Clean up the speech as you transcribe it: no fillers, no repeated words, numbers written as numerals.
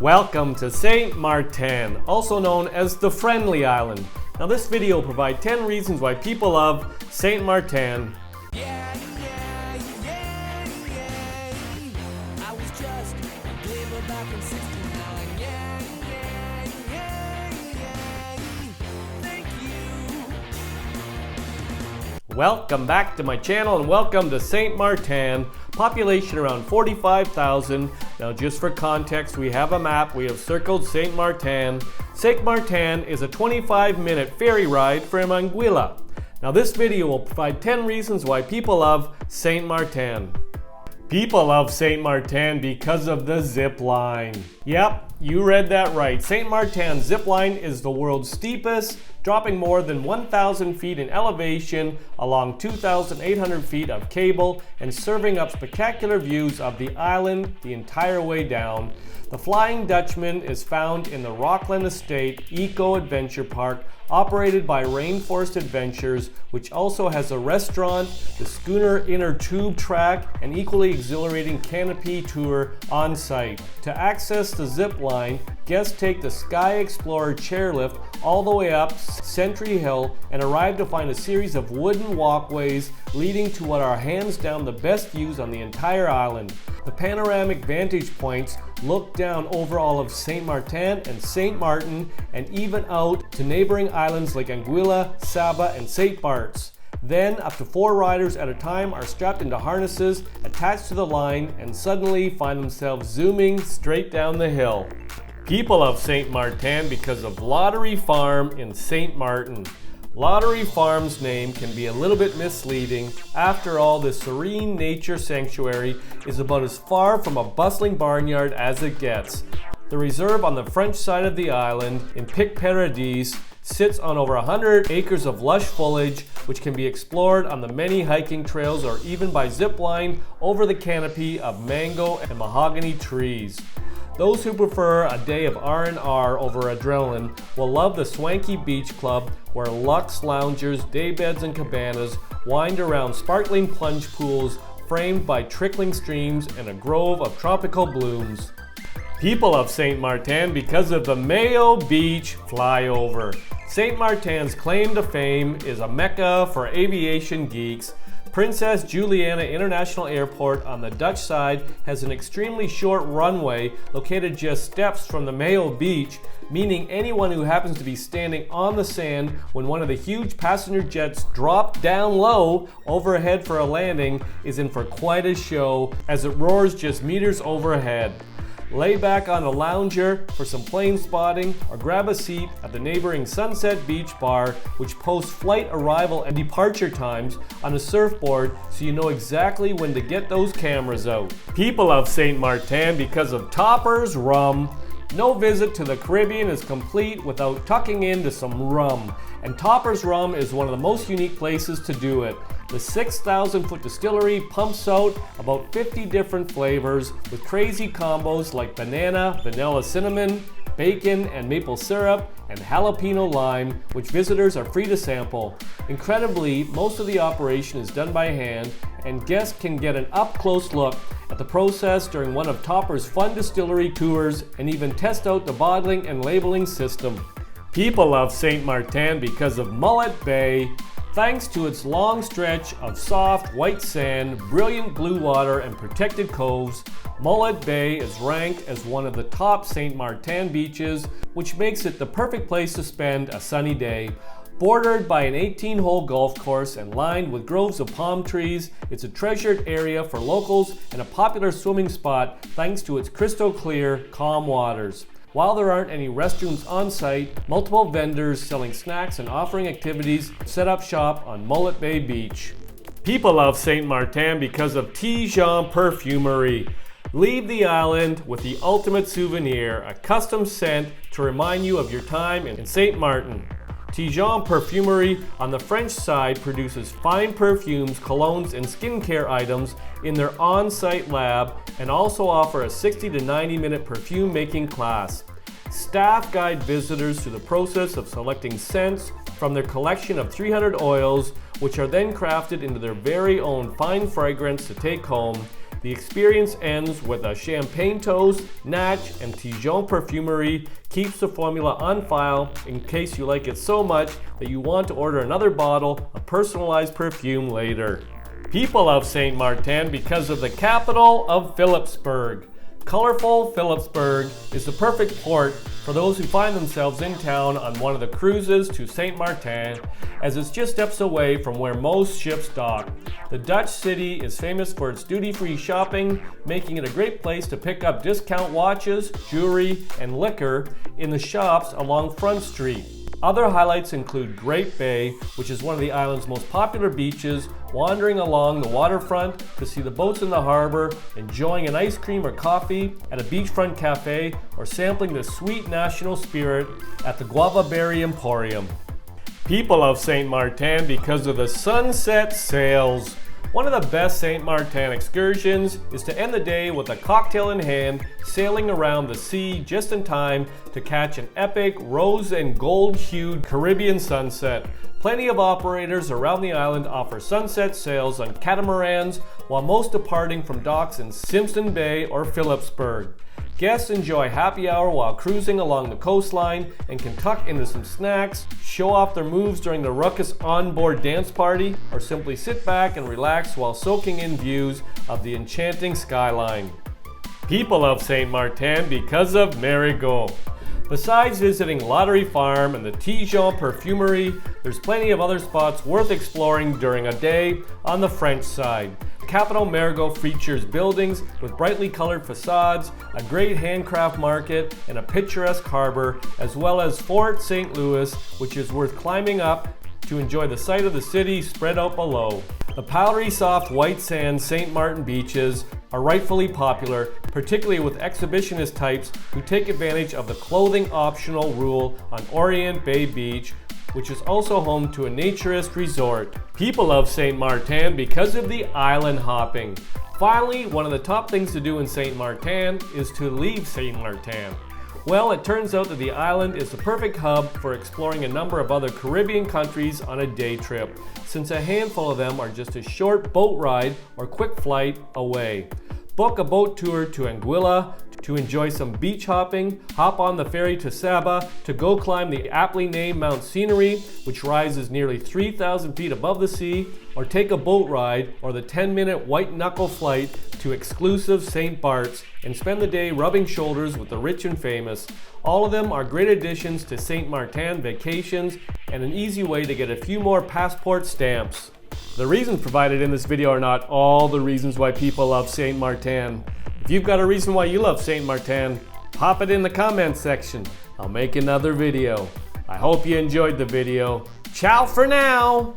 Welcome to St Maarten, also known as the Friendly Island. Now this video will provide 10 reasons why people love St Maarten. I was just a glimmer back in 69. Thank you. Welcome back to my channel and welcome to St Maarten. Population around 45,000. Now just for context, we have a map. We have circled St Maarten. St Maarten is a 25-minute ferry ride from Anguilla. Now this video will provide 10 reasons why people love St Maarten. People love St Maarten because of the zip line. Yep, you read that right. St Maarten zip line is the world's steepest, dropping more than 1,000 feet in elevation along 2,800 feet of cable and serving up spectacular views of the island the entire way down. The Flying Dutchman is found in the Rockland Estate Eco-Adventure Park, operated by Rainforest Adventures, which also has a restaurant, the schooner inner tube track, and equally exhilarating canopy tour on site. To access the zip line, guests take the Sky Explorer chairlift all the way up Sentry Hill and arrive to find a series of wooden walkways leading to what are hands down the best views on the entire island. The panoramic vantage points look down over all of St Maarten and St Maarten and even out to neighboring islands like Anguilla, Saba, and St Barths. Then up to 4 riders at a time are strapped into harnesses attached to the line and suddenly find themselves zooming straight down the hill. People love St Maarten because of Loterie Farm in St Maarten. Loterie Farm's name can be a little bit misleading. After all, this serene nature sanctuary is about as far from a bustling barnyard as it gets. The reserve on the French side of the island, in Pic Paradis, sits on over 100 acres of lush foliage, which can be explored on the many hiking trails or even by zip line over the canopy of mango and mahogany trees. Those who prefer a day of R&R over adrenaline will love the swanky beach club where luxe loungers, daybeds, and cabanas wind around sparkling plunge pools framed by trickling streams and a grove of tropical blooms. People love St Maarten because of the Maho Beach Flyover. St Maarten's claim to fame is a mecca for aviation geeks. Princess Juliana International Airport on the Dutch side has an extremely short runway located just steps from the Maho Beach, meaning anyone who happens to be standing on the sand when one of the huge passenger jets drop down low overhead for a landing is in for quite a show as it roars just meters overhead. Lay back on a lounger for some plane spotting or grab a seat at the neighboring Sunset Beach Bar, which posts flight arrival and departure times on a surfboard so you know exactly when to get those cameras out. People love St Maarten because of Toppers Rhum. No visit to the Caribbean is complete without tucking into some rum, and Toppers Rhum is one of the most unique places to do it. The 6,000-foot distillery pumps out about 50 different flavors with crazy combos like banana, vanilla cinnamon, bacon and maple syrup, and jalapeno lime, which visitors are free to sample. Incredibly, most of the operation is done by hand, and guests can get an up-close look at the process during one of Toppers' fun distillery tours and even test out the bottling and labeling system. People love St Maarten because of Mullet Bay. Thanks to its long stretch of soft white sand, brilliant blue water, and protected coves, Mullet Bay is ranked as one of the top St Maarten beaches, which makes it the perfect place to spend a sunny day. Bordered by an 18-hole golf course and lined with groves of palm trees, it's a treasured area for locals and a popular swimming spot thanks to its crystal clear, calm waters. While there aren't any restrooms on site, multiple vendors selling snacks and offering activities set up shop on Mullet Bay Beach. People love St Maarten because of Tijon Parfumerie. Leave the island with the ultimate souvenir, a custom scent to remind you of your time in St Maarten. Tijon Parfumerie on the French side produces fine perfumes, colognes, and skincare items in their on-site lab and also offer a 60 to 90 minute perfume making class. Staff guide visitors through the process of selecting scents from their collection of 300 oils, which are then crafted into their very own fine fragrance to take home. The experience ends with a champagne toast. Natch and Tijon Parfumerie keeps the formula on file in case you like it so much that you want to order another bottle of personalized perfume later. People love St Maarten because of the capital of Philipsburg. Colorful Philipsburg is the perfect port for those who find themselves in town on one of the cruises to St Maarten, as it's just steps away from where most ships dock. The Dutch city is famous for its duty-free shopping, making it a great place to pick up discount watches, jewelry, and liquor in the shops along Front Street. Other highlights include Great Bay, which is one of the island's most popular beaches, wandering along the waterfront to see the boats in the harbor, enjoying an ice cream or coffee at a beachfront cafe, or sampling the sweet national spirit at the Guava Berry Emporium. People love St Maarten because of the sunset sails. One of the best St Maarten excursions is to end the day with a cocktail in hand, sailing around the sea just in time to catch an epic rose and gold-hued Caribbean sunset. Plenty of operators around the island offer sunset sails on catamarans, while most departing from docks in Simpson Bay or Philipsburg. Guests enjoy happy hour while cruising along the coastline and can tuck into some snacks, show off their moves during the ruckus onboard dance party, or simply sit back and relax while soaking in views of the enchanting skyline. People love St Maarten because of Marigot. Besides visiting Loterie Farm and the Tijon Parfumerie, there's plenty of other spots worth exploring during a day on the French side. Capital Marigot features buildings with brightly colored facades, a great handcraft market, and a picturesque harbor, as well as Fort St. Louis, which is worth climbing up to enjoy the sight of the city spread out below. The powdery soft white sand St. Maarten beaches are rightfully popular, particularly with exhibitionist types who take advantage of the clothing optional rule on Orient Bay Beach, which is also home to a naturist resort. People love St Maarten because of the island hopping. Finally, one of the top things to do in St Maarten is to leave St Maarten. Well, it turns out that the island is the perfect hub for exploring a number of other Caribbean countries on a day trip, since a handful of them are just a short boat ride or quick flight away. Book a boat tour to Anguilla to enjoy some beach hopping, hop on the ferry to Saba to go climb the aptly named Mount Scenery, which rises nearly 3,000 feet above the sea, or take a boat ride or the 10-minute white knuckle flight to exclusive St Barths and spend the day rubbing shoulders with the rich and famous. All of them are great additions to St Maarten vacations and an easy way to get a few more passport stamps. The reasons provided in this video are not all the reasons why people love St Maarten. If you've got a reason why you love St Maarten, pop it in the comments section. I'll make another video. I hope you enjoyed the video. Ciao for now!